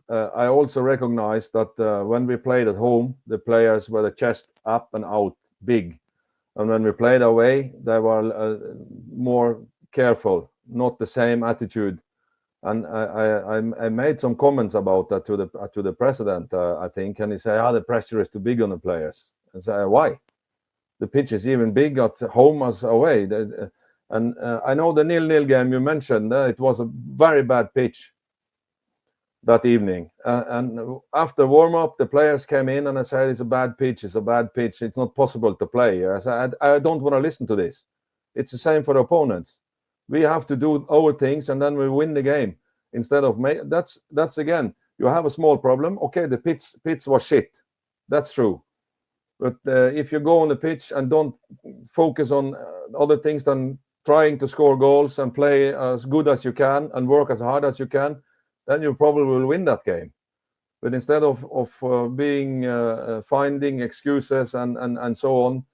I also recognize that when we played at home, the players were the chest up and out, big. And when we played away, they were more careful, not the same attitude. And I made some comments about that to the president, I think, and he said, the pressure is too big on the players. I said, why? The pitch is even big at home as away. And I know the 0-0 game you mentioned, it was a very bad pitch that evening. And after warm-up, the players came in and I said, it's a bad pitch, it's not possible to play. I said, I don't want to listen to this. It's the same for the opponents. We have to do our things and then we win the game. Instead of that's again, you have a small problem. Okay, the pitch was shit. That's true. But if you go on the pitch and don't focus on other things than trying to score goals and play as good as you can and work as hard as you can, then you probably will win that game. But instead of being finding excuses and so on,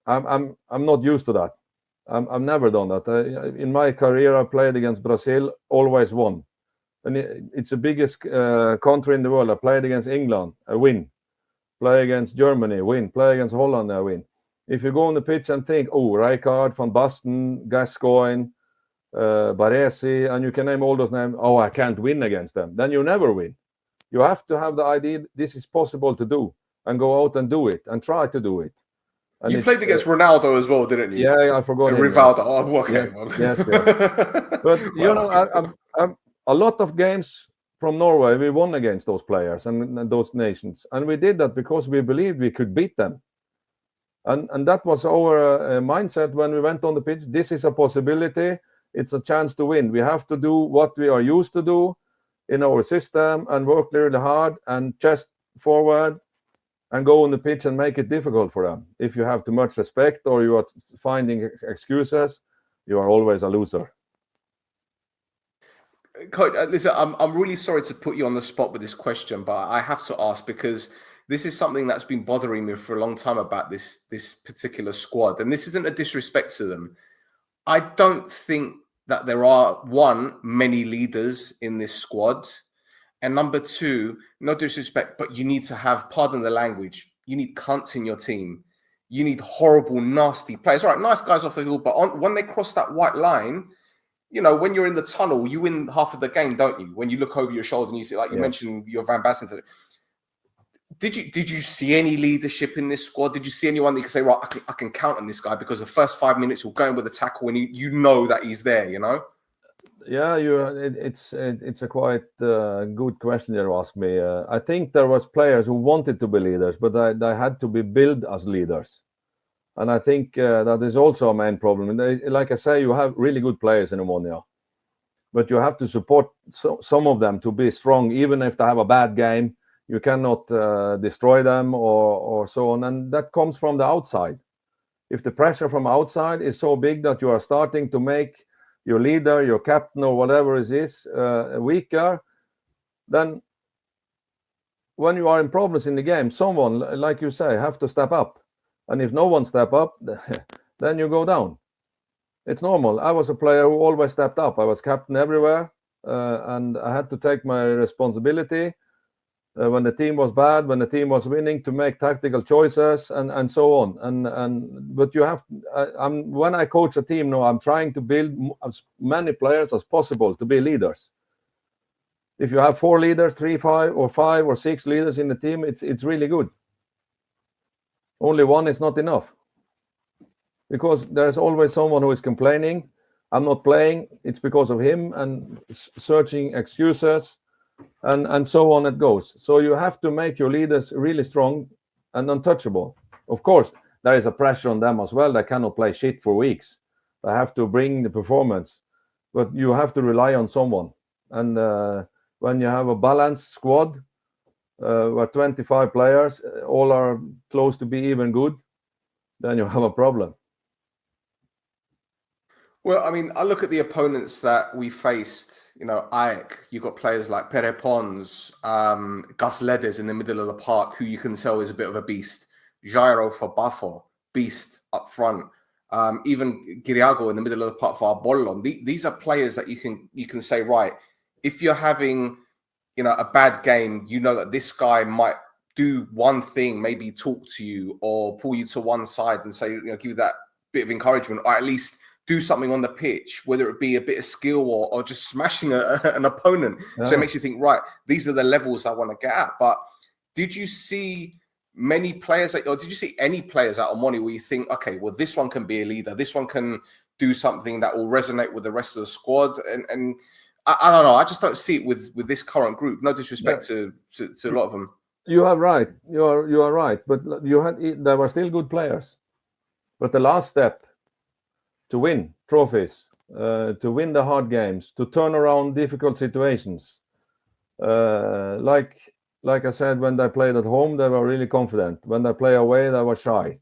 I'm not used to that. I've never done that. In my career, I played against Brazil, always won, and it's the biggest country in the world. I played against England, I win. Play against Germany, win. Play against Holland, I win. If you go on the pitch and think, Rijkaard, Van Basten, Gascoigne, Baresi, and you can name all those names, I can't win against them, then you never win. You have to have the idea this is possible to do and go out and do it and try to do it. And you played against Ronaldo as well, didn't you? Yeah, I forgot him. Rivaldo. Oh, okay. Yes. But a lot of games from Norway, we won against those players and those nations, and we did that because we believed we could beat them. And that was our mindset when we went on the pitch. This is a possibility. It's a chance to win. We have to do what we are used to do in our system and work really hard and chest forward and go on the pitch and make it difficult for them. If you have too much respect or you are finding excuses, you are always a loser. Coach, listen, I'm really sorry to put you on the spot with this question, but I have to ask because this is something that's been bothering me for a long time about this particular squad. And this isn't a disrespect to them. I don't think that there are, many leaders in this squad. And number two, no disrespect, but you need to have, pardon the language, you need cunts in your team. You need horrible, nasty players. All right, nice guys off the field, but when they cross that white line, when you're in the tunnel, you win half of the game, don't you? When you look over your shoulder and you see, like you mentioned, your Van Basten. Did you see any leadership in this squad? Did you see anyone that you can say, right, I can count on this guy because the first 5 minutes will go in with a tackle and you know that he's there, Yeah, it's a quite good question you ask me. I think there was players who wanted to be leaders, but they had to be built as leaders. And I think that is also a main problem. And like I say, you have really good players in Omonia, but you have to support some of them to be strong, even if they have a bad game. You cannot destroy them or so on. And that comes from the outside. If the pressure from outside is so big that you are starting to make your leader, your captain, or whatever it is, weaker, then when you are in problems in the game, someone, like you say, have to step up. And if no one step up, then you go down. It's normal. I was a player who always stepped up. I was captain everywhere, and I had to take my responsibility when the team was bad, when the team was winning, to make tactical choices and so on. But you have. When I coach a team now, I'm trying to build as many players as possible to be leaders. If you have 4 leaders, 3, 5 or 6 leaders in the team, it's really good. Only one is not enough, because there's always someone who is complaining, I'm not playing, it's because of him, and searching excuses, and so on it goes. So you have to make your leaders really strong and untouchable. Of course, there is a pressure on them as well. They cannot play shit for weeks. They have to bring the performance, but you have to rely on someone. And when you have a balanced squad, where 25 players all are close to be even good, then you have a problem. Well, I mean, I look at the opponents that we faced, Ajax, you've got players like Pere Pons, Gus Ledes in the middle of the park, who you can tell is a bit of a beast. Jairo for Bafo, beast up front. Even Giriago in the middle of the park for Arbolon. These are players that you can say, right, if you're having a bad game, that this guy might do one thing, maybe talk to you or pull you to one side and say, give you that bit of encouragement, or at least do something on the pitch, whether it be a bit of skill or just smashing an opponent. So it makes you think, right, these are the levels I want to get at. But did you see many players, or did you see any players out of Moni where you think, okay, well, this one can be a leader, this one can do something that will resonate with the rest of the squad? And I don't know, I just don't see it with this current group. No disrespect to a lot of them. You are right. You are right. But there were still good players. But the last step to win trophies, to win the hard games, to turn around difficult situations, like I said, when they played at home, they were really confident. When they play away, they were shy.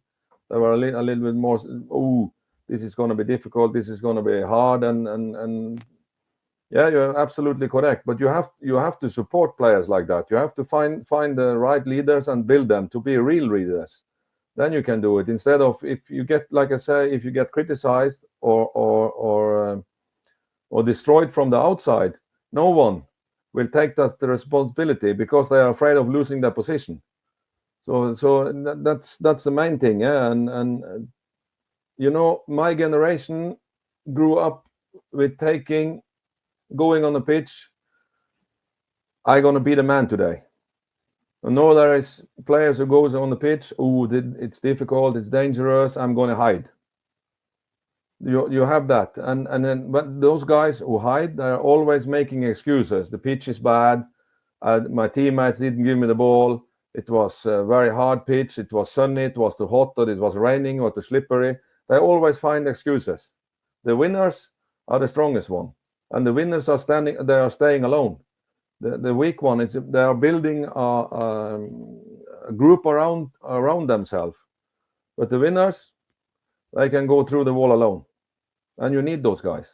They were a little bit more. Oh, this is going to be difficult. This is going to be hard. And yeah, you're absolutely correct. But you have to support players like that. You have to find the right leaders and build them to be real leaders. Then you can do it. Instead of, if you get, like I say, if you get criticized or destroyed from the outside, no one will take the responsibility because they are afraid of losing their position. So that's the main thing. Yeah, and my generation grew up with going on the pitch. I'm gonna be the man today. No, there is players who goes on the pitch. Oh, it's difficult. It's dangerous. I'm going to hide. You have that, and then but those guys who hide, they're always making excuses. The pitch is bad. My teammates didn't give me the ball. It was a very hard pitch. It was sunny. It was too hot. Or it was raining. Or too slippery. They always find excuses. The winners are the strongest one, and the winners are standing. They are staying alone. The weak one is they are building a group around themselves. But the winners, they can go through the wall alone, and you need those guys.